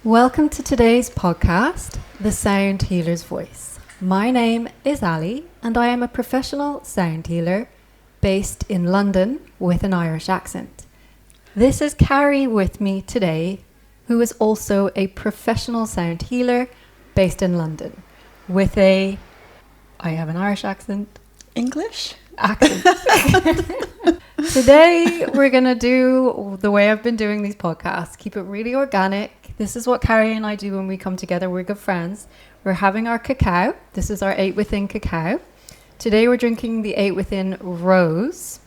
Welcome to today's podcast, The Sound Healer's Voice. My name is Ali and I am a professional sound healer based in London with an Irish accent. This is Carrie with me today, who is also a professional sound healer based in London with I have an Irish accent. English? Accent. Today we're going to do the way I've been doing these podcasts, keep it really organic. This is what Carrie and I do when we come together. We're good friends. We're having our cacao. This is our 8 Within cacao. Today we're drinking the 8 Within Rose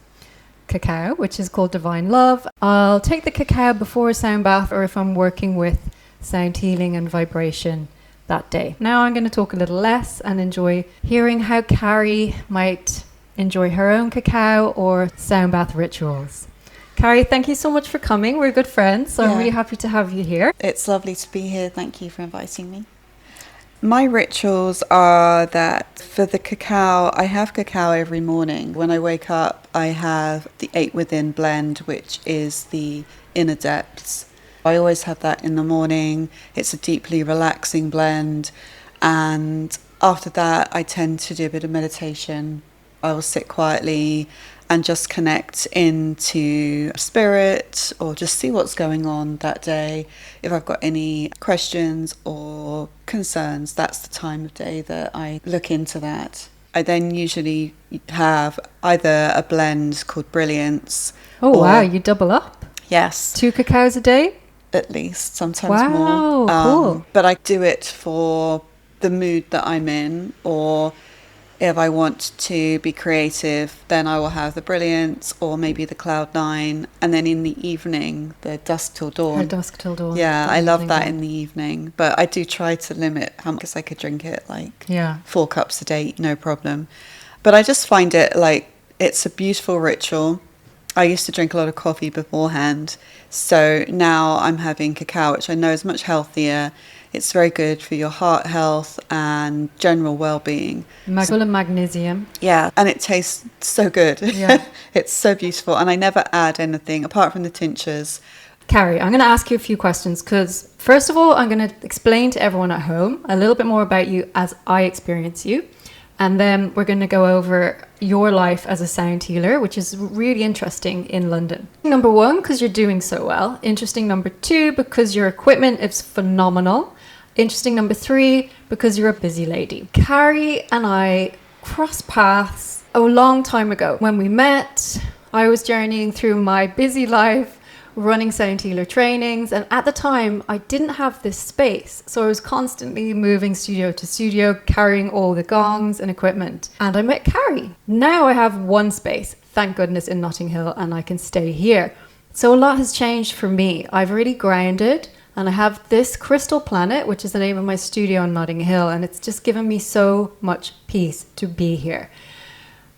cacao, which is called Divine Love. I'll take the cacao before a sound bath or if I'm working with sound healing and vibration that day. Now I'm going to talk a little less and enjoy hearing how Carrie might enjoy her own cacao or sound bath rituals. Carrie, thank you so much for coming. We're good friends, so I'm really happy to have you here. It's lovely to be here. Thank you for inviting me. My rituals are that for the cacao, I have cacao every morning. When I wake up, I have the 8 Within blend, which is the Inner Depths. I always have that in the morning. It's a deeply relaxing blend. And after that, I tend to do a bit of meditation. I will sit quietly and just connect into spirit or just see what's going on that day. If I've got any questions or concerns, that's the time of day that I look into that. I then usually have either a blend called Brilliance. Oh, wow, you double up? Yes. 2 cacaos a day? At least, sometimes Wow, more. cool. But I do it for the mood that I'm in, or if I want to be creative, then I will have the Brilliance or maybe the Cloud9. And then in the evening, the Dusk Till Dawn. Or Dusk Till Dawn. Yeah, I love that in the evening. But I do try to limit how much I could drink it, 4 cups a day, no problem. But I just find it it's a beautiful ritual. I used to drink a lot of coffee beforehand. So now I'm having cacao, which I know is much healthier. It's very good for your heart health and general well-being. Full of magnesium. Yeah, and it tastes so good. Yeah. It's so beautiful. And I never add anything apart from the tinctures. Carrie, I'm going to ask you a few questions because, first of all, I'm going to explain to everyone at home a little bit more about you as I experience you. And then we're going to go over your life as a sound healer, which is really interesting in London. Number 1, because you're doing so well. Interesting number 2, because your equipment is phenomenal. Interesting number 3, because you're a busy lady. Carrie and I crossed paths a long time ago. When we met, I was journeying through my busy life, running sound healer trainings, and at the time I didn't have this space, so I was constantly moving studio to studio, carrying all the gongs and equipment, and I met Carrie. Now I have one space, thank goodness, in Notting Hill, and I can stay here. So a lot has changed for me. I've really grounded, and I have this crystal planet, which is the name of my studio in Notting Hill, and it's just given me so much peace to be here.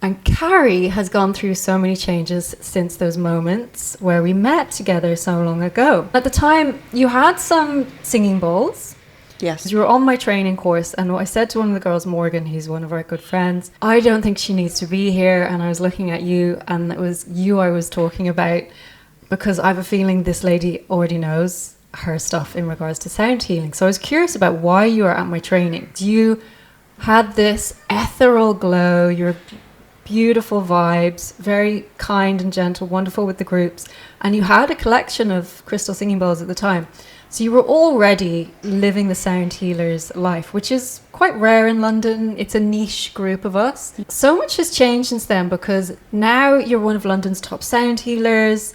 And Carrie has gone through so many changes since those moments where we met together so long ago. At the time, you had some singing bowls. Yes. You were on my training course, and I said to one of the girls, Morgan, who's one of our good friends, I don't think she needs to be here. And I was looking at you, and it was you I was talking about, because I have a feeling this lady already knows her stuff in regards to sound healing. So I was curious about why you were at my training. You had this ethereal glow, you're beautiful vibes, very kind and gentle, wonderful with the groups, and you had a collection of crystal singing bowls at the time. So you were already living the sound healer's life, which is quite rare in London. It's a niche group of us. So much has changed since then, because now you're one of London's top sound healers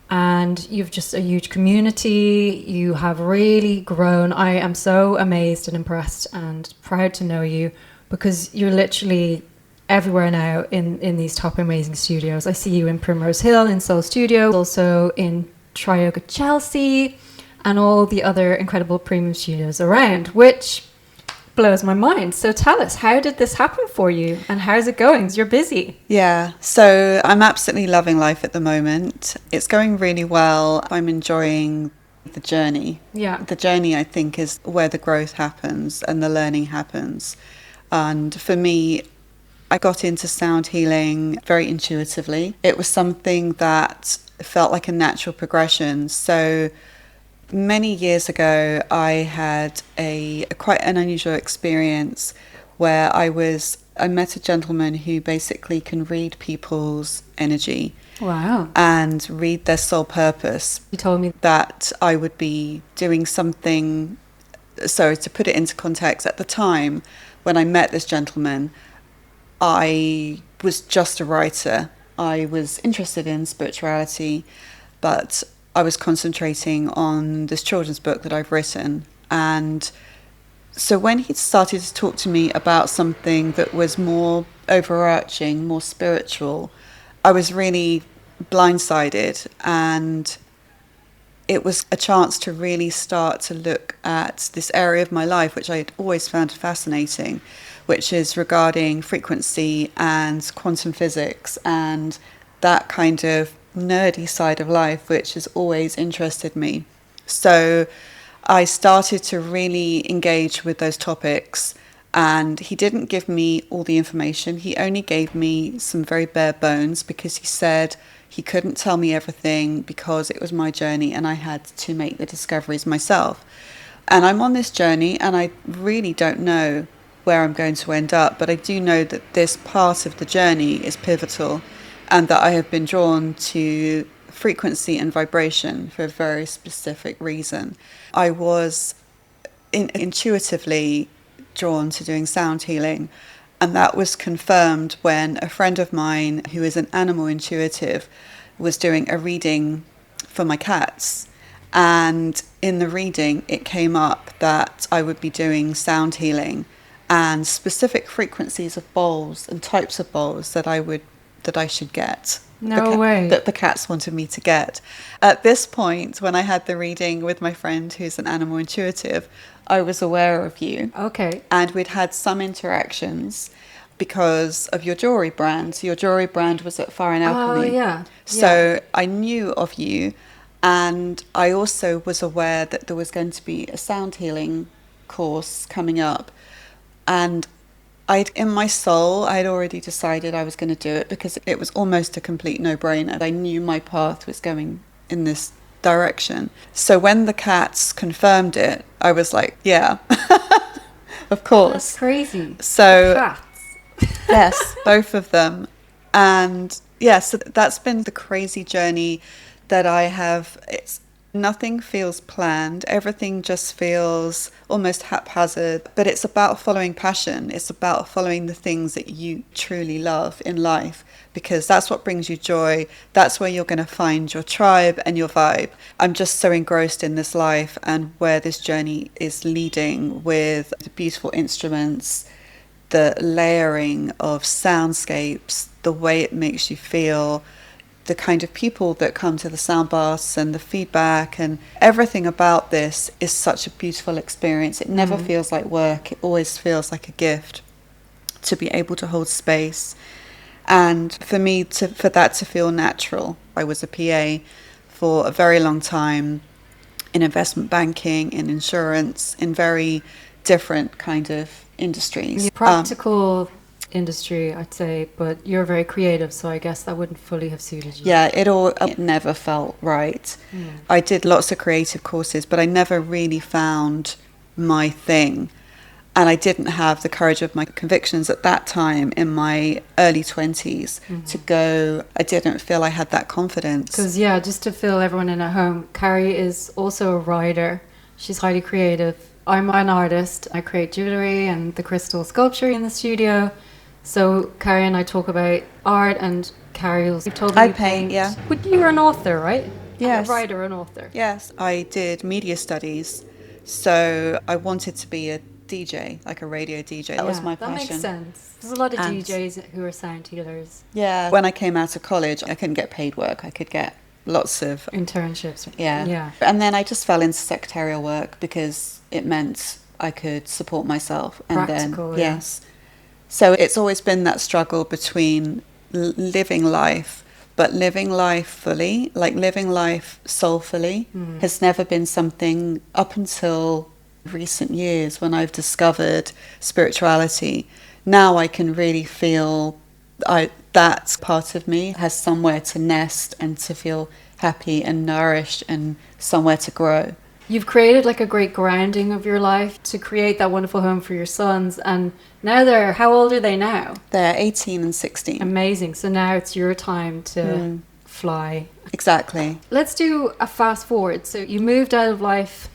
and you've just a huge community. You have really grown. I am so amazed and impressed and proud to know you, because you're literally everywhere now in these top amazing studios. I see you in Primrose Hill, in Soul Studio, also in Trioga Chelsea, and all the other incredible premium studios around, which blows my mind. So tell us, how did this happen for you, and how's it going? 'Cause you're busy. Yeah, so I'm absolutely loving life at the moment. It's going really well. I'm enjoying the journey. Yeah. The journey, I think, is where the growth happens and the learning happens. And for me, I got into sound healing very intuitively. It was something that felt like a natural progression. So Many years ago, I had a quite an unusual experience where I met a gentleman who basically can read people's energy. Wow. And read their soul purpose. You told me that I would be doing something. So to put it into context, at the time when I met this gentleman, I was just a writer. I was interested in spirituality, but I was concentrating on this children's book that I've written. And so when he started to talk to me about something that was more overarching, more spiritual, I was really blindsided, and it was a chance to really start to look at this area of my life which I had always found fascinating, which is regarding frequency and quantum physics and that kind of nerdy side of life which has always interested me. So I started to really engage with those topics, and he didn't give me all the information. He only gave me some very bare bones because he said he couldn't tell me everything because it was my journey and I had to make the discoveries myself. And I'm on this journey and I really don't know where I'm going to end up, but I do know that this part of the journey is pivotal and that I have been drawn to frequency and vibration for a very specific reason. I was intuitively drawn to doing sound healing, and that was confirmed when a friend of mine who is an animal intuitive was doing a reading for my cats, and in the reading it came up that I would be doing sound healing and specific frequencies of bowls and types of bowls that I should get. No way. That the cats wanted me to get. At this point, when I had the reading with my friend who's an animal intuitive, I was aware of you. Okay. And we'd had some interactions because of your jewelry brand. Your jewelry brand was at Fire and Alchemy. Oh, yeah. So I knew of you, and I also was aware that there was going to be a sound healing course coming up. And in my soul, I'd already decided I was going to do it because it was almost a complete no-brainer. I knew my path was going in this direction. So when the cats confirmed it, I was like, yeah, of course. That's crazy. So Cats. yes, both of them. And yeah, so that's been the crazy journey that I have. Nothing feels planned. Everything just feels almost haphazard. But it's about following passion. It's about following the things that you truly love in life, because that's what brings you joy. That's where you're going to find your tribe and your vibe. I'm just so engrossed in this life and where this journey is leading, with the beautiful instruments, the layering of soundscapes, the way it makes you feel, the kind of people that come to the sound baths and the feedback, and everything about this is such a beautiful experience. It never feels like work. It always feels like a gift to be able to hold space. And for me, for that to feel natural. I was a PA for a very long time in investment banking, in insurance, in very different kind of industries. Practical industry, I'd say, but you're very creative, so I guess that wouldn't fully have suited you. Yeah, it never felt right. I did lots of creative courses, but I never really found my thing. And I didn't have the courage of my convictions at that time in my early 20s to go. I didn't feel I had that confidence. Because, yeah, just to fill everyone in at home, Carrie is also a writer. She's highly creative. I'm an artist. I create jewellery and the crystal sculpture in the studio. So Carrie and I talk about art, and Carrie you've told me I you paint, yeah. But you're an author, right? Yes. A writer, an author. Yes, I did media studies. So I wanted to be a DJ, like a radio DJ. That was my passion. That makes sense. There's a lot of DJs who are sound healers. Yeah. When I came out of college, I couldn't get paid work. I could get lots of internships. Yeah. And then I just fell into secretarial work because it meant I could support myself. And practical, then, yes. So it's always been that struggle between living life, but living life fully, like living life soulfully, has never been something up until recent years when I've discovered spirituality. Now I can really feel that part of me has somewhere to nest and to feel happy and nourished and somewhere to grow. You've created like a great grounding of your life to create that wonderful home for your sons. And now how old are they now? They're 18 and 16. Amazing. So now it's your time to fly. Exactly. Let's do a fast forward. So you moved out of life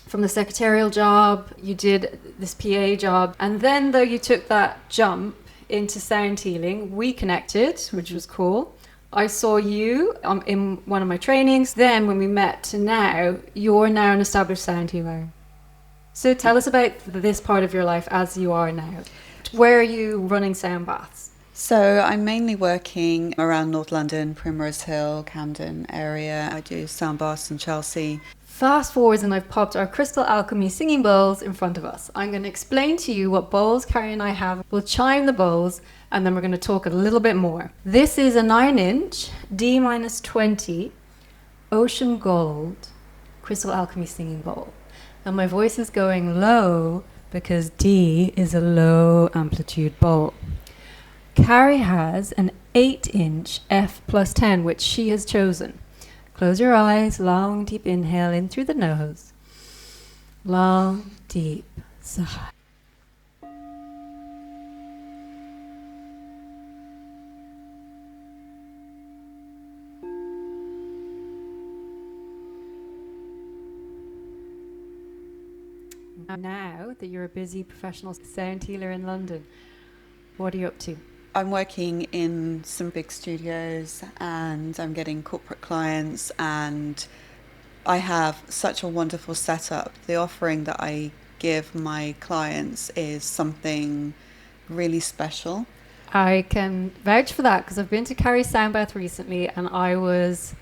from the secretarial job, you did this PA job, and then though you took that jump into sound healing, we connected, which was cool. I saw you in one of my trainings. Then when we met to now, you're now an established sound healer. So tell us about this part of your life as you are now. Where are you running sound baths? So I'm mainly working around North London, Primrose Hill, Camden area. I do sound baths in Chelsea. Fast forwards and I've popped our crystal alchemy singing bowls in front of us. I'm going to explain to you what bowls Carrie and I have. We'll chime the bowls and then we're going to talk a little bit more. This is a 9-inch D-20 ocean gold crystal alchemy singing bowl. And my voice is going low because D is a low amplitude bowl. Carrie has an 8-inch F+10, which she has chosen. Close your eyes, long, deep inhale in through the nose. Long, deep sigh. Now that you're a busy professional sound healer in London, what are you up to? I'm working in some big studios and I'm getting corporate clients, and I have such a wonderful setup. The offering that I give my clients is something really special. I can vouch for that because I've been to Carrie's sound bath recently and I was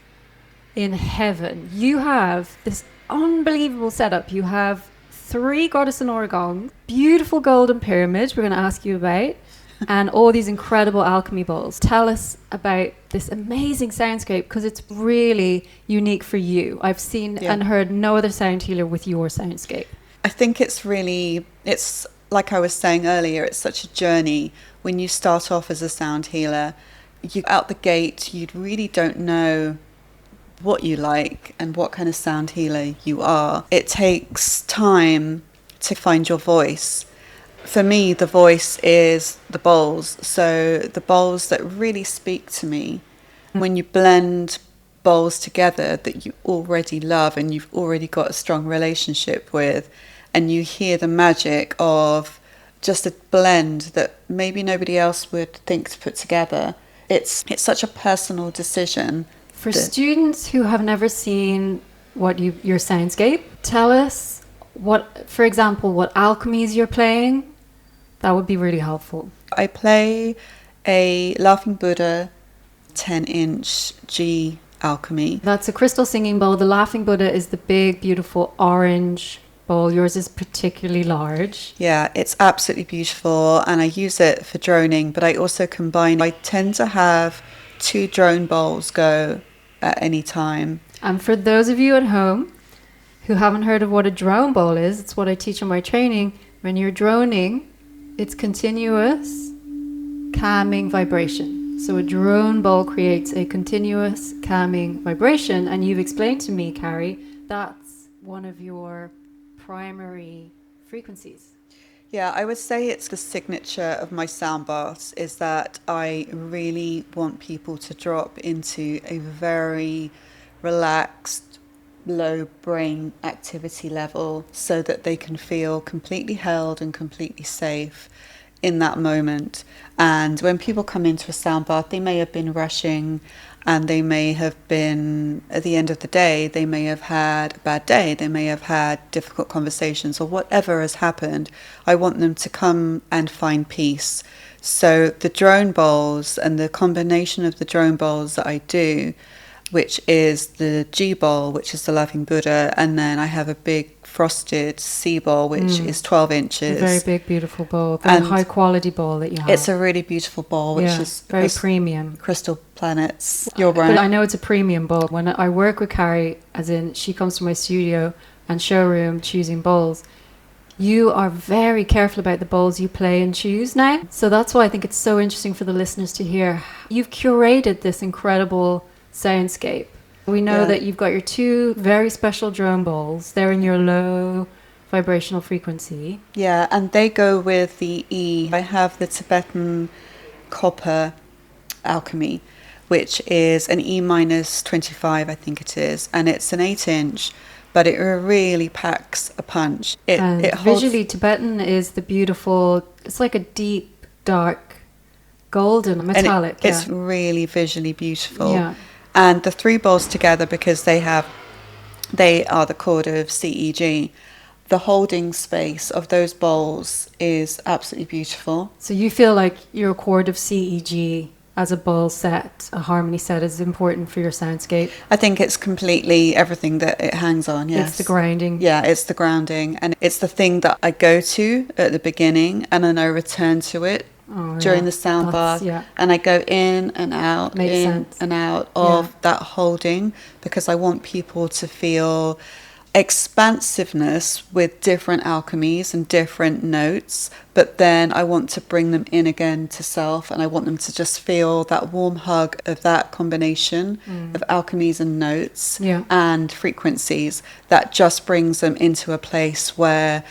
in heaven. You have this unbelievable setup. You have 3 Goddess and Gongs, beautiful golden pyramids we're going to ask you about, and all these incredible alchemy bowls. Tell us about this amazing soundscape because it's really unique for you. I've seen and heard no other sound healer with your soundscape. I think it's like I was saying earlier, it's such a journey. When you start off as a sound healer, you out the gate, you really don't know what you like and what kind of sound healer you are. It takes time to find your voice. For me, the voice is the bowls. So the bowls that really speak to me, when you blend bowls together that you already love and you've already got a strong relationship with, and you hear the magic of just a blend that maybe nobody else would think to put together. It's such a personal decision. For students who have never seen your soundscape, tell us for example, what alchemies you're playing. That would be really helpful. I play a Laughing Buddha 10-inch G alchemy. That's a crystal singing bowl. The Laughing Buddha is the big, beautiful orange bowl. Yours is particularly large. Yeah, it's absolutely beautiful, and I use it for droning, but I also combine. I tend to have 2 drone bowls go at any time. And for those of you at home who haven't heard of what a drone bowl is, it's what I teach in my training. When you're droning, it's continuous calming vibration. So a drone bowl creates a continuous calming vibration, and you've explained to me, Carrie, that's one of your primary frequencies. Yeah, I would say it's the signature of my sound baths is that I really want people to drop into a very relaxed, low brain activity level so that they can feel completely held and completely safe in that moment. And when people come into a sound bath, they may have been rushing, and they may have been, at the end of the day, they may have had a bad day, they may have had difficult conversations, or whatever has happened. I want them to come and find peace. So the drone bowls and the combination of the drone bowls that I do, which is the G bowl, which is the Laughing Buddha, and then I have a big frosted C bowl, which is 12 inches. A very big, beautiful bowl, very high quality bowl that you have. It's a really beautiful bowl, which is very premium. Crystal Planets. You're right. But I know it's a premium bowl. When I work with Carrie, as in she comes to my studio and showroom choosing bowls, you are very careful about the bowls you play and choose now. So that's why I think it's so interesting for the listeners to hear. You've curated this incredible soundscape We know Yeah. that you've got your two very special drone bowls. They're in your low vibrational frequency. Yeah, and they go with the E. I have the Tibetan copper Alchemy, which is an E minus 25, I think it is, and it's an 8 inch, but it really packs a punch. And It holds, visually, Tibetan is the beautiful, it's like a deep, dark, golden, metallic. and it's really visually beautiful. Yeah. And the three bowls together, because they are the chord of CEG. The holding space of those bowls is absolutely beautiful. So you feel like your chord of CEG as a bowl set, a harmony set, is important for your soundscape. I think it's completely everything that it hangs on, yes. It's the grounding. Yeah, it's the grounding. And it's the thing that I go to at the beginning and then I return to it during the sound bath. Yeah. And I go in and out, Makes in sense. and out of that holding, because I want people to feel expansiveness with different alchemies and different notes, but then I want to bring them in again to self, and I want them to just feel that warm hug of that combination of alchemies and notes and frequencies that just brings them into a place where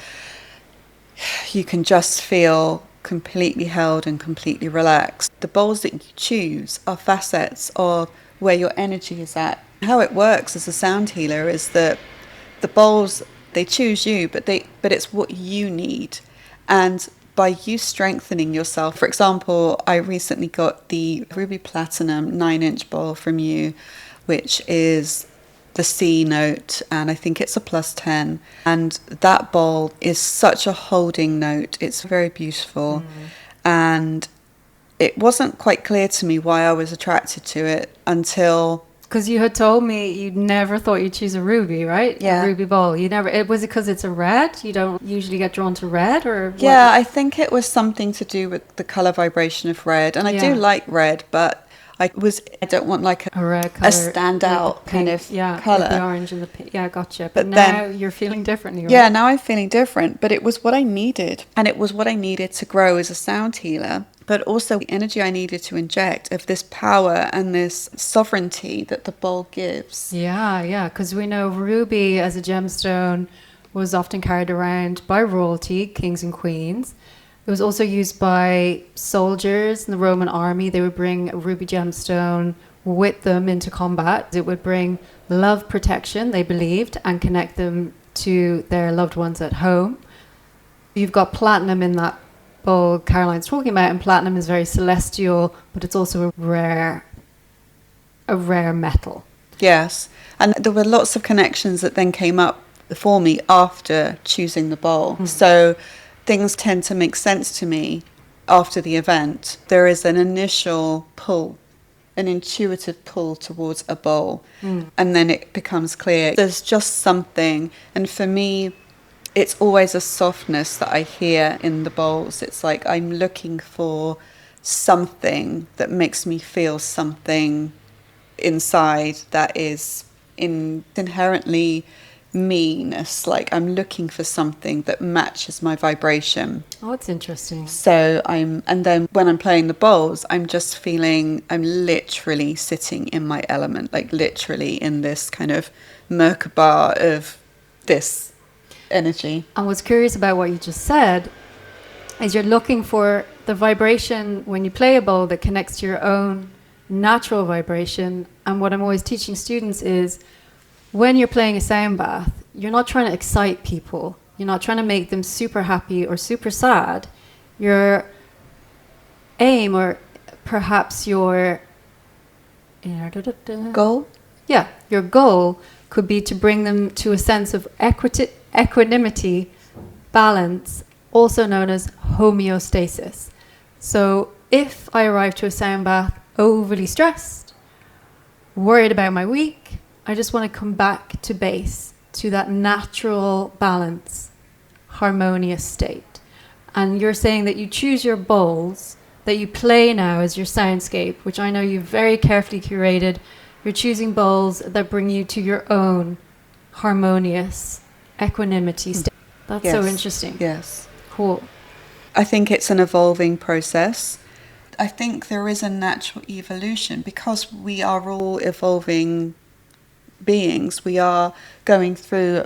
you can just feel completely held and completely relaxed. The bowls that you choose are facets of where your energy is at. How it works as a sound healer is that the bowls, they choose you, but it's what you need. And by you strengthening yourself, for example, I recently got the Ruby Platinum 9-inch bowl from you, which is the C note, and I think it's a +10. And that bowl is such a holding note. It's very beautiful. And it wasn't quite clear to me why I was attracted to it until... Because you had told me you never thought you'd choose a ruby, right? Yeah. A ruby bowl. You never. Was it because it's a red? You don't usually get drawn to red, or what? Yeah, I think it was something to do with the color vibration of red, and I do like red, but I don't want like a red color, a standout kind of color. With the orange and the pink. Yeah, gotcha. But now then, you're feeling differently, right? Yeah, now I'm feeling different, but it was what I needed, and it was what I needed to grow as a sound healer. But also the energy I needed to inject of this power and this sovereignty that the bowl gives. Yeah, because we know ruby as a gemstone was often carried around by royalty, kings and queens. It was also used by soldiers in the Roman army. They would bring a ruby gemstone with them into combat. It would bring love, protection, they believed, and connect them to their loved ones at home. You've got platinum in that bowl Caroline's talking about, and platinum is very celestial, but it's also a rare metal. Yes, and there were lots of connections that then came up for me after choosing the bowl. So things tend to make sense to me after the event. There is an initial pull, an intuitive pull towards a bowl, and then it becomes clear. There's just something, and for me, it's always a softness that I hear in the bowls. It's like I'm looking for something that makes me feel something inside that is inherently meanness. Like I'm looking for something that matches my vibration. Oh, it's interesting. So and then when I'm playing the bowls, I'm just feeling, I'm literally sitting in my element, like literally in this kind of Merkaba of this energy. And what's curious about what you just said is you're looking for the vibration when you play a bowl that connects to your own natural vibration. And what I'm always teaching students is when you're playing a sound bath, you're not trying to excite people. You're not trying to make them super happy or super sad. Your aim, or perhaps your Goal? Yeah, your goal could be to bring them to a sense of equanimity, balance, also known as homeostasis. So if I arrive to a sound bath overly stressed, worried about my week, I just want to come back to base, to that natural balance, harmonious state. And you're saying that you choose your bowls that you play now as your soundscape, which I know you've very carefully curated. You're choosing bowls that bring you to your own harmonious equanimity state. That's so interesting. Yes. Cool. I think it's an evolving process. I think there is a natural evolution because we are all evolving beings. We are going through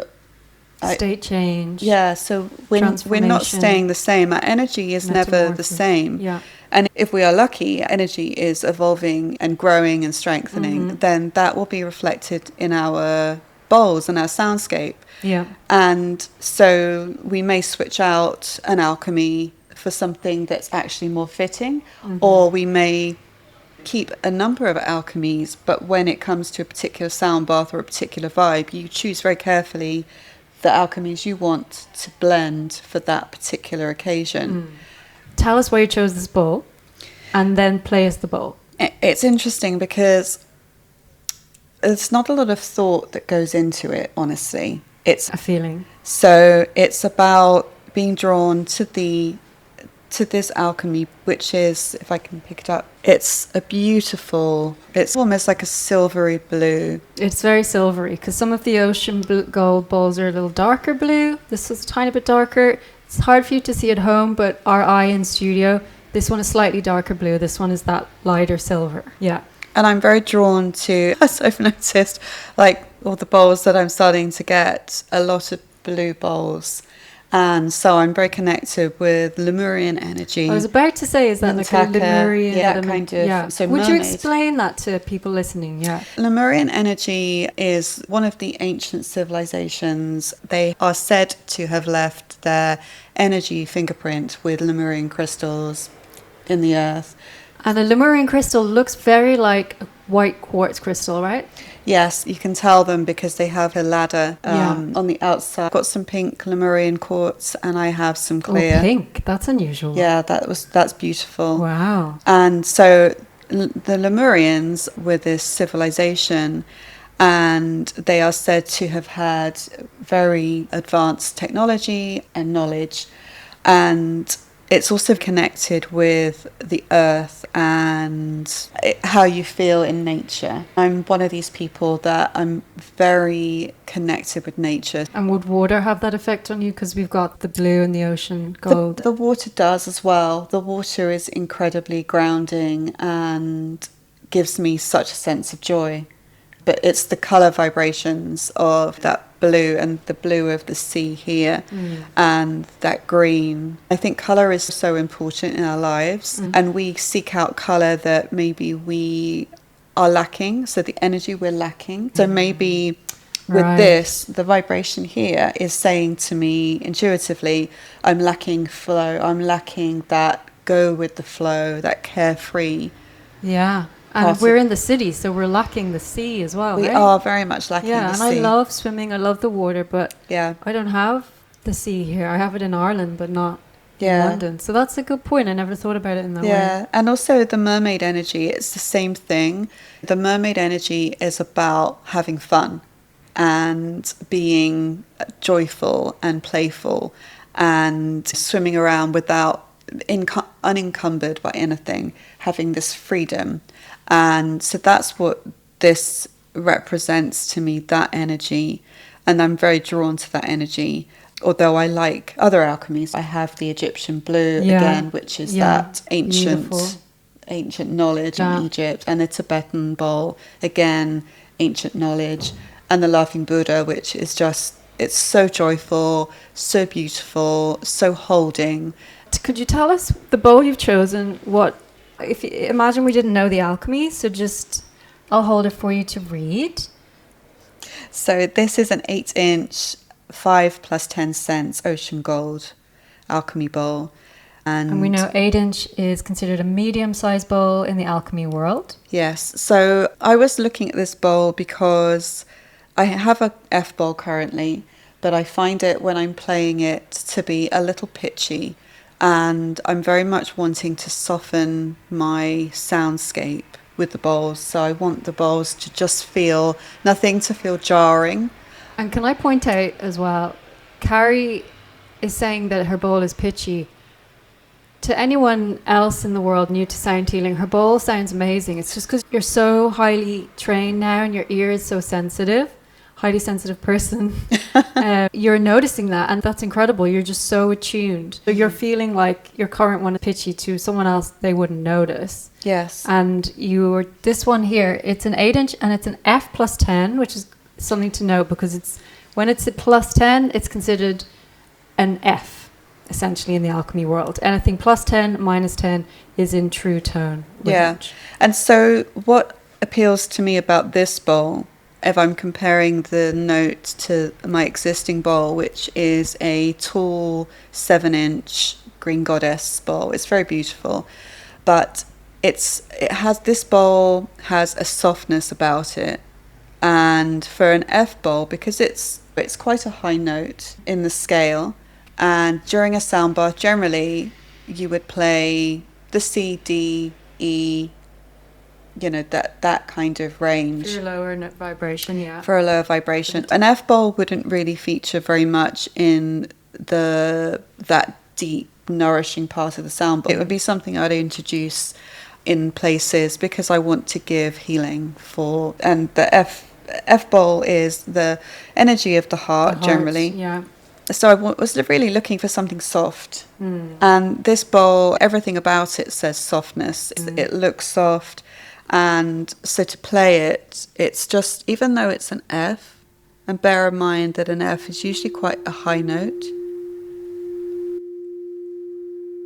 State change. Yeah, so we're not staying the same. Our energy is never the same. Yeah. And if we are lucky, energy is evolving and growing and strengthening, then that will be reflected in our bowls and our soundscape. Yeah. And so we may switch out an alchemy for something that's actually more fitting, or we may keep a number of alchemies, but when it comes to a particular sound bath or a particular vibe, you choose very carefully the alchemies you want to blend for that particular occasion. Tell us why you chose this bowl, and then play us the bowl. It's interesting because there's not a lot of thought that goes into it, honestly. It's a feeling. So it's about being drawn to this alchemy, which is, if I can pick it up, it's it's almost like a silvery blue. It's very silvery, because some of the ocean gold bowls are a little darker blue. This is a tiny bit darker. It's hard for you to see at home, but our eye in studio, this one is slightly darker blue. This one is that lighter silver. Yeah. And I'm very drawn to, as I've noticed, like all the bowls that I'm starting to get, a lot of blue bowls. And so I'm very connected with Lemurian energy. I was about to say, is that like a Lemurian element? Kind of. Yeah. So would mermaid. you explain that to people listening? Yeah. Lemurian energy is one of the ancient civilizations. They are said to have left their energy fingerprint with Lemurian crystals in the earth. And a Lemurian crystal looks very like a white quartz crystal, right? Yes, you can tell them because they have a ladder on the outside. I've got some pink Lemurian quartz and I have some clear. Oh, pink. That's unusual. Yeah, that's beautiful. Wow. And so the Lemurians were this civilization, and they are said to have had very advanced technology and knowledge, and it's also connected with the earth and how you feel in nature. I'm one of these people that I'm very connected with nature. And would water have that effect on you? Because we've got the blue and the ocean gold. The water does as well. The water is incredibly grounding and gives me such a sense of joy. But it's the colour vibrations of that blue and the blue of the sea here and that green. I think colour is so important in our lives, and we seek out colour that maybe we are lacking, so the energy we're lacking. So maybe with this, the vibration here is saying to me intuitively, I'm lacking flow, I'm lacking that go with the flow, that carefree. Yeah. And we're in the city, so we're lacking the sea as well, We right? are very much lacking the sea. Yeah, and I love swimming. I love the water, but yeah, I don't have the sea here. I have it in Ireland, but not in London. So that's a good point. I never thought about it in that way. Yeah, and also the mermaid energy, it's the same thing. The mermaid energy is about having fun and being joyful and playful and swimming around without unencumbered by anything, having this freedom. And so that's what this represents to me, that energy. And I'm very drawn to that energy. Although I like other alchemies, I have the Egyptian blue again, which is that ancient knowledge in Egypt, and the Tibetan bowl, again, ancient knowledge, and the Laughing Buddha, which is just, it's so joyful, so beautiful, so holding. Could you tell us the bowl you've chosen? If you imagine we didn't know the alchemy, so just I'll hold it for you to read. So this is an 8-inch 5 + 10 cents ocean gold alchemy bowl. And we know 8-inch is considered a medium-sized bowl in the alchemy world. Yes. So I was looking at this bowl because I have a F bowl currently, but I find it when I'm playing it to be a little pitchy. And I'm very much wanting to soften my soundscape with the bowls. So I want the bowls to just feel, nothing to feel jarring. And can I point out as well, Carrie is saying that her bowl is pitchy. To anyone else in the world new to sound healing, her bowl sounds amazing. It's just because you're so highly trained now and your ear is so sensitive. Highly sensitive person, you're noticing that, and that's incredible. You're just so attuned. So you're feeling like your current one is pitchy to someone else, they wouldn't notice. Yes. And this one here, it's an 8-inch and it's an F + 10, which is something to note, because it's when it's at plus 10, it's considered an F, essentially, in the alchemy world. Anything plus 10, minus 10 is in true tone range. And so what appeals to me about this bowl, if I'm comparing the note to my existing bowl, which is a tall 7-inch green goddess bowl, it's very beautiful, but this bowl has a softness about it. And for an F bowl, because it's quite a high note in the scale, and during a sound bath, generally you would play the C, D, E, that kind of range. For a lower vibration, yeah. For a lower vibration. An F bowl wouldn't really feature very much in that deep, nourishing part of the sound bowl. It would be something I'd introduce in places because I want to give healing for, and the F bowl is the energy of the heart generally. Yeah. So I was really looking for something soft. And this bowl, everything about it says softness. It looks soft. And so to play it, it's just, even though it's an F, and bear in mind that an F is usually quite a high note,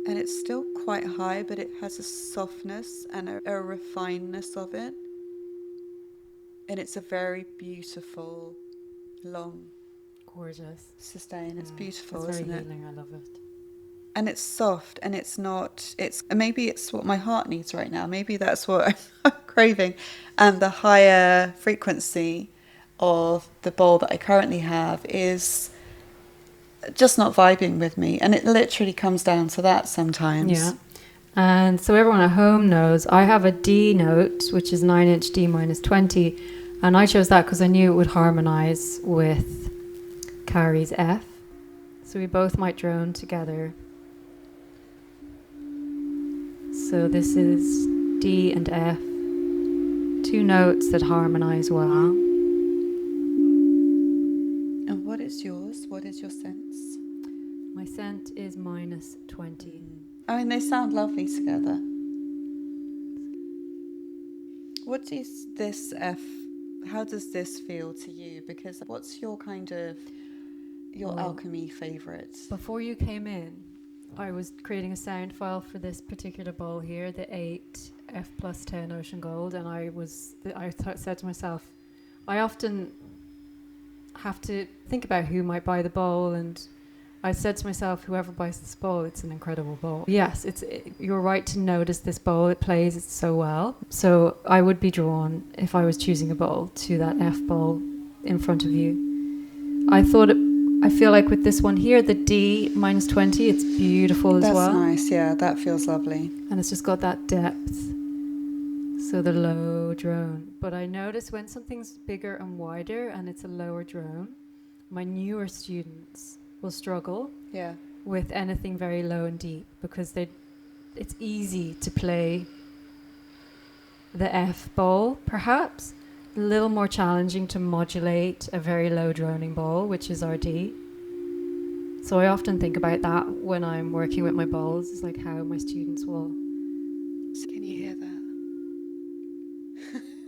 and it's still quite high, but it has a softness and a refinedness of it. And it's a very beautiful, long, gorgeous sustain. It's beautiful, it's isn't very it? healing. I love it. And it's soft, and maybe it's what my heart needs right now. Maybe that's what I'm craving. And the higher frequency of the bowl that I currently have is just not vibing with me. And it literally comes down to that sometimes. Yeah. And so everyone at home knows I have a D note, which is 9-inch D minus 20. And I chose that because I knew it would harmonize with Carrie's F. So we both might drone together. So this is D and F, two notes that harmonize well. And what is yours? What is your sense? My scent is minus 20. I mean, they sound lovely together. What is this F? How does this feel to you? Because what's your alchemy favourites? Before you came in, I was creating a sound file for this particular bowl here, the 8 F plus 10 Ocean Gold, and I said to myself, I often have to think about who might buy the bowl, and I said to myself, whoever buys this bowl, it's an incredible bowl. Yes, you're right to notice this bowl. It plays it so well. So I would be drawn, if I was choosing a bowl, to that F bowl in front of you. I feel like with this one here, the D minus 20, it's beautiful as well. That's nice, yeah, that feels lovely. And it's just got that depth. So the low drone. But I notice when something's bigger and wider and it's a lower drone, my newer students will struggle with anything very low and deep because it's easy to play the F bowl, perhaps. A little more challenging to modulate a very low droning bowl, which is our D. So I often think about that when I'm working with my bowls. It's like how my students will... Can you hear that?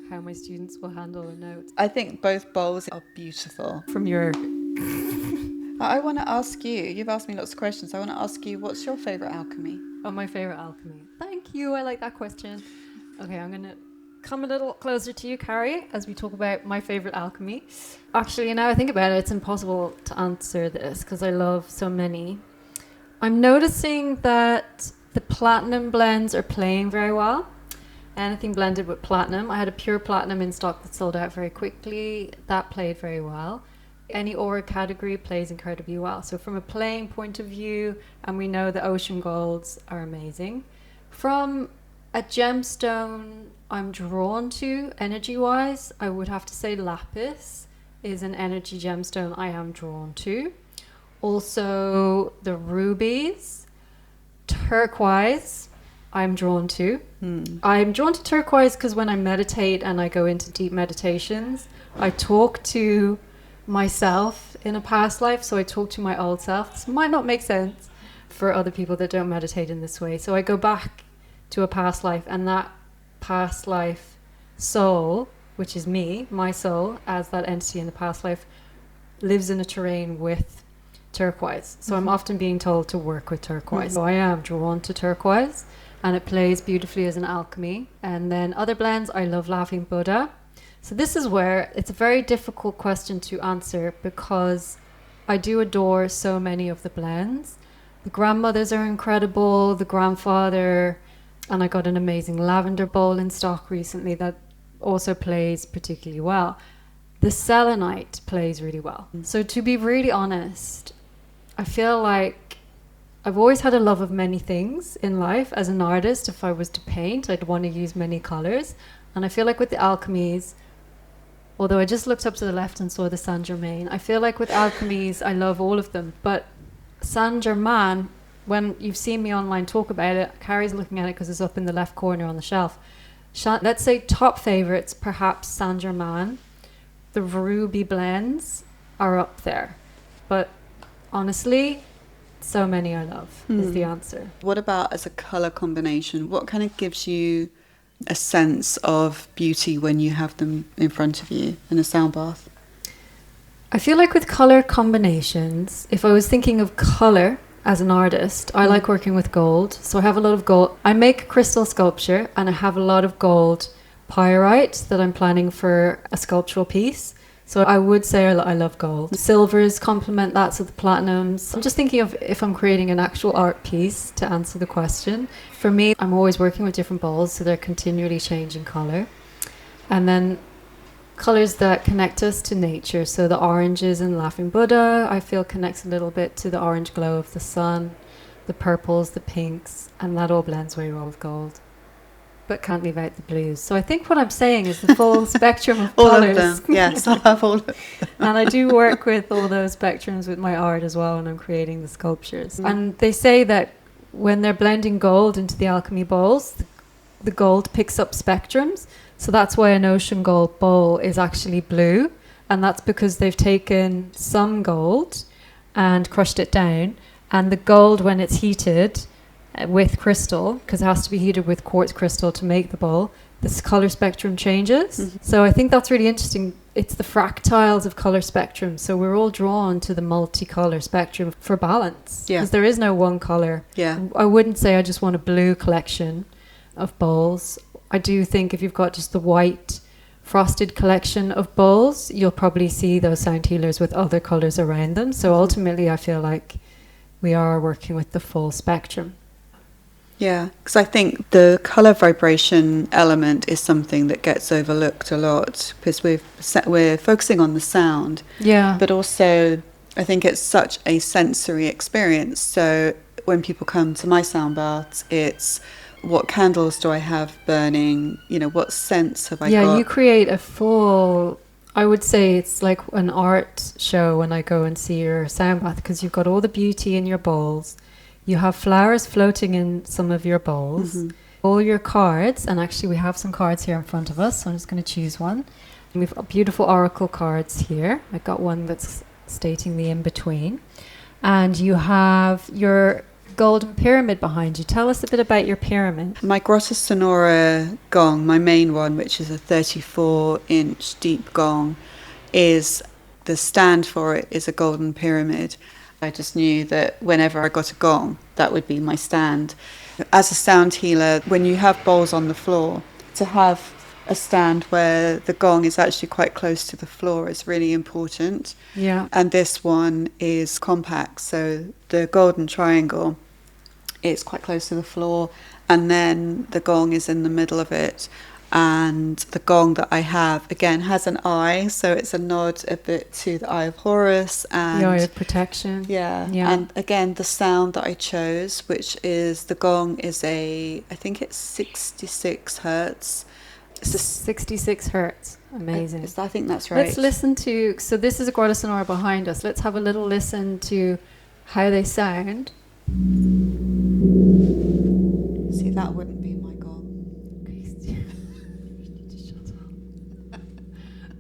How my students will handle a note. I think both bowls are beautiful. From your... I want to ask you, you've asked me lots of questions. I want to ask you, what's your favourite alchemy? Oh, my favourite alchemy. Thank you. I like that question. Okay, I'm going to come a little closer to you, Carrie, as we talk about my favourite alchemy. Actually, now I think about it, it's impossible to answer this because I love so many. I'm noticing that the platinum blends are playing very well. Anything blended with platinum. I had a pure platinum in stock that sold out very quickly. That played very well. Any aura category plays incredibly well. So from a playing point of view, and we know the ocean golds are amazing. From a gemstone I'm drawn to energy-wise, I would have to say lapis is an energy gemstone I am drawn to. Also the rubies, turquoise I'm drawn to. I'm drawn to turquoise because when I meditate and I go into deep meditations, I talk to myself in a past life, so I talk to my old self. This might not make sense for other people that don't meditate in this way. So I go back to a past life, and that past life soul which is me, my soul, as that entity in the past life, lives in a terrain with turquoise. So I'm often being told to work with turquoise. So I am drawn to turquoise, and it plays beautifully as an alchemy. And then other blends, I love Laughing Buddha. So this is where it's a very difficult question to answer, because I do adore so many of the blends. The grandmothers are incredible, the grandfather, and I got an amazing lavender bowl in stock recently that also plays particularly well. The selenite plays really well. So to be really honest, I feel like I've always had a love of many things in life. As an artist, if I was to paint, I'd want to use many colors. And I feel like with the alchemies, although I just looked up to the left and saw the Saint Germain, I feel like with alchemies, I love all of them. But Saint Germain, when you've seen me online talk about it, Carrie's looking at it because it's up in the left corner on the shelf. Let's say top favorites, perhaps Saint Germain. The ruby blends are up there. But honestly, so many I love is the answer. What about as a colour combination? What kind of gives you a sense of beauty when you have them in front of you in a sound bath? I feel like with colour combinations, if I was thinking of colour as an artist, I like working with gold. So I have a lot of gold. I make crystal sculpture, and I have a lot of gold pyrite that I'm planning for a sculptural piece. So I would say I love gold. Silvers complement that, so the platinums. I'm just thinking of if I'm creating an actual art piece to answer the question. For me, I'm always working with different bowls, so they're continually changing colour. And then colours that connect us to nature. So the oranges in Laughing Buddha, I feel connects a little bit to the orange glow of the sun. The purples, the pinks, and that all blends very well with gold. But can't leave out the blues. So I think what I'm saying is the full spectrum of All colours. of them, yes, I have all of them. And I do work with all those spectrums with my art as well when I'm creating the sculptures. And they say that when they're blending gold into the alchemy bowls, the gold picks up spectrums. So that's why an ocean gold bowl is actually blue. And that's because they've taken some gold and crushed it down. And the gold, when it's heated with crystal, because it has to be heated with quartz crystal to make the bowl, this color spectrum changes. So I think that's really interesting. It's the fractals of color spectrum. So we're all drawn to the multicolor spectrum for balance. Because there is no one color. I wouldn't say I just want a blue collection of bowls. I do think if you've got just the white frosted collection of bowls, you'll probably see those sound healers with other colors around them. So ultimately I feel like we are working with the full spectrum. Yeah, because I think the colour vibration element is something that gets overlooked a lot, because we're focusing on the sound. But also I think it's such a sensory experience. So when people come to my sound baths, it's what candles do I have burning? You know, what scents have I got? Yeah, you create a full... I would say it's like an art show when I go and see your sound bath, because you've got all the beauty in your bowls. You have flowers floating in some of your bowls. All your cards, and actually we have some cards here in front of us, so I'm just going to choose one. We've got beautiful oracle cards here. I got one that's stating the in-between. And you have your golden pyramid behind you. Tell us a bit about your pyramid. My Grotto Sonora gong, my main one, which is a 34-inch deep gong, is the stand for it is a golden pyramid. I just knew that whenever I got a gong, that would be my stand. As a sound healer, when you have bowls on the floor, to have a stand where the gong is actually quite close to the floor is really important. And this one is compact, so the golden triangle is quite close to the floor, and then the gong is in the middle of it. And the gong that I have, again, has an eye, so it's a nod a bit to the Eye of Horus. And the Eye of Protection. And again, the sound that I chose, which is, the gong is I think it's 66 hertz. It's 66 hertz. Amazing. I think that's right. Let's listen to, so this is a Grotto Sonora behind us. Let's have a little listen to how they sound. See, that wouldn't be my gong.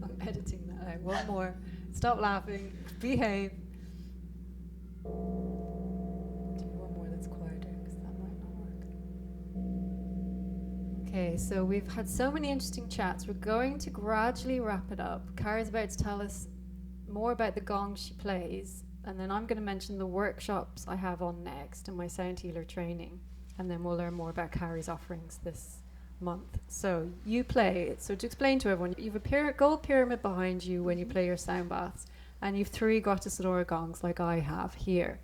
I'm editing that out. One more. Stop laughing. Behave. Do one more that's quieter, because that might not work. Okay, so we've had so many interesting chats. We're going to gradually wrap it up. Carrie's about to tell us more about the gongs she plays, and then I'm going to mention the workshops I have on next and my sound healer training, and then we'll learn more about Carrie's offerings this month. So you play. So to explain to everyone, you've a gold pyramid behind you when you play your sound baths, and you've 3 Grata Sonora gongs like I have here.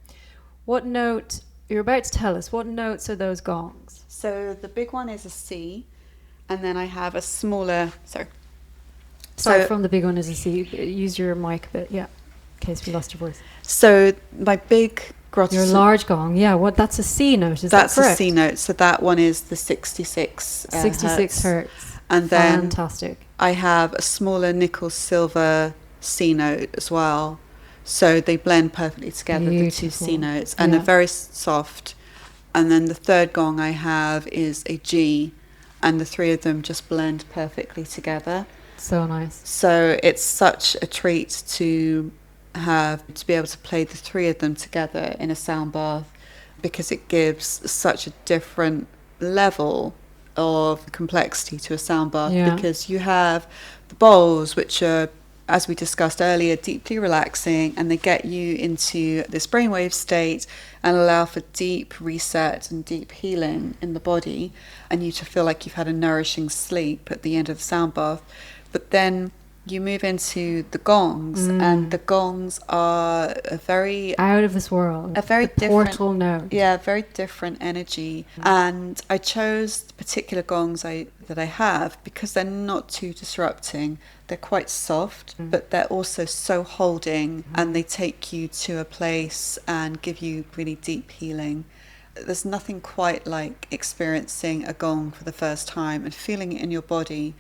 What note? You're about to tell us, what notes are those gongs? So the big one is a C, and then I have a smaller, Sorry, from the big one is a C. Use your mic a bit, yeah, in case we lost your voice. So my big grata... Your large gong, yeah, that's a C note, is that correct? That's a C note, so that one is the 66 66 hertz. And then fantastic. I have a smaller nickel silver C note as well. So they blend perfectly together, beautiful. The 2 C notes, and they're very soft. And then the third gong I have is a G, and the 3 of them just blend perfectly together. So nice. So it's such a treat to be able to play the 3 of them together in a sound bath, because it gives such a different level of complexity to a sound bath, because you have the bowls, which are, as we discussed earlier, deeply relaxing, and they get you into this brainwave state and allow for deep reset and deep healing in the body, and you to feel like you've had a nourishing sleep at the end of the sound bath. But then you move into the gongs, and the gongs are a very... out of this world. A very different... portal note. Yeah, very different energy. And I chose the particular gongs that I have because they're not too disrupting. They're quite soft, but they're also so holding, and they take you to a place and give you really deep healing. There's nothing quite like experiencing a gong for the first time and feeling it in your body,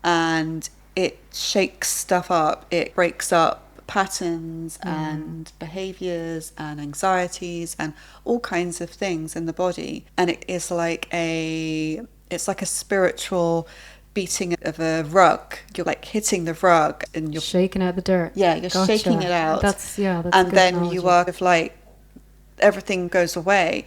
and it shakes stuff up. It breaks up patterns and behaviors and anxieties and all kinds of things in the body. And it is like it's like a spiritual beating of a rug. You're like hitting the rug and you're shaking out the dirt. Yeah, you're shaking it out. That's and then analogy. You are like, everything goes away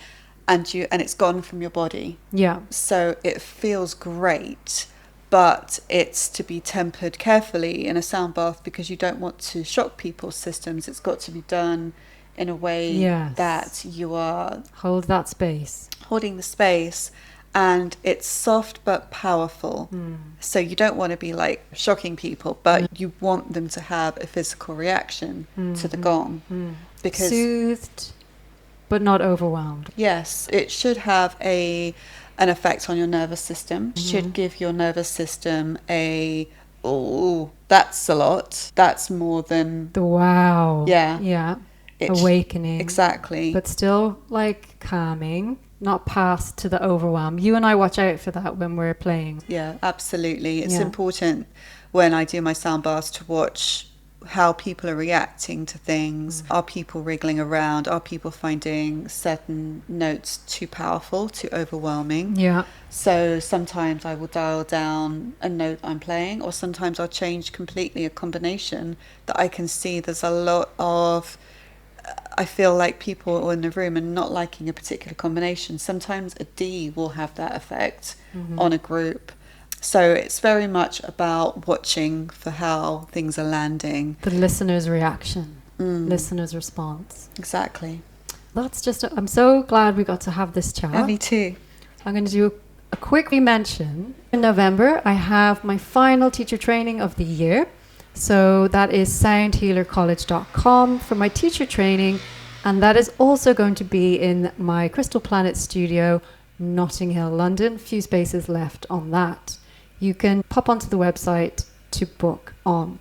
and it's gone from your body. Yeah. So it feels great. But it's to be tempered carefully in a sound bath, because you don't want to shock people's systems. It's got to be done in a way that you are... hold that space. Holding the space. And it's soft but powerful. So you don't want to be like shocking people, but you want them to have a physical reaction to the gong. Because soothed, but not overwhelmed. Yes, it should have an effect on your nervous system. Should give your nervous system that's a lot. That's more than the wow. Yeah. Awakening. Exactly. But still like calming, not past to the overwhelm. You and I watch out for that when we're playing. Yeah, absolutely. It's important when I do my sound baths to watch how people are reacting to things. Are people wriggling around? Are people finding certain notes too powerful, too overwhelming? Yeah. So sometimes I will dial down a note I'm playing, or sometimes I'll change completely a combination that I can see there's a lot of... I feel like people in the room are not liking a particular combination. Sometimes a D will have that effect on a group. So it's very much about watching for how things are landing. The listener's reaction, listener's response. Exactly. That's just... I'm so glad we got to have this chat. Yeah, me too. I'm going to do a quick mention. In November, I have my final teacher training of the year. So that is soundhealercollege.com for my teacher training. And that is also going to be in my Crystal Planet studio, Notting Hill, London. A few spaces left on that. You can pop onto the website to book on.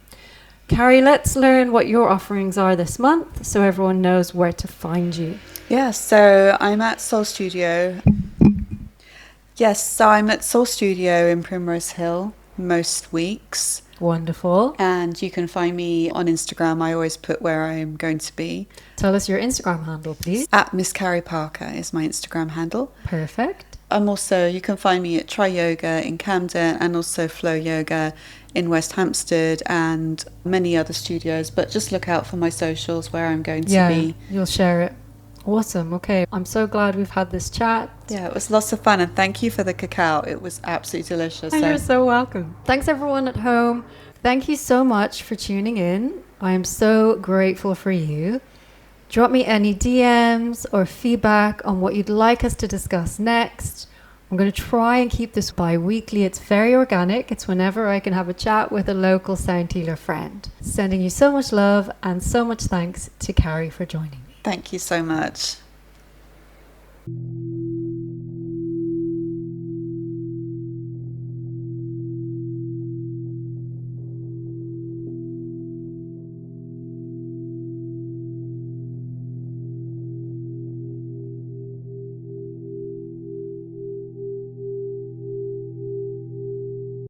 Carrie, let's learn what your offerings are this month so everyone knows where to find you. Yeah, so I'm at Soul Studio. Yes, so I'm at Soul Studio in Primrose Hill most weeks. Wonderful. And you can find me on Instagram. I always put where I'm going to be. Tell us your Instagram handle, please. At Miss Carrie Parker is my Instagram handle. Perfect. You can find me at Try Yoga in Camden, and also Flow Yoga in West Hampstead, and many other studios. But just look out for my socials where I'm going to be. You'll share it Awesome. Okay. I'm so glad we've had this chat. Yeah, it was lots of fun, and thank you for the cacao. It was absolutely delicious. You're so welcome. Thanks, everyone at home. Thank you so much for tuning in. I am so grateful for you. Drop me any DMs or feedback on what you'd like us to discuss next. I'm going to try and keep this bi-weekly. It's very organic. It's whenever I can have a chat with a local sound healer friend. Sending you so much love and so much thanks to Carrie for joining me. Thank you so much.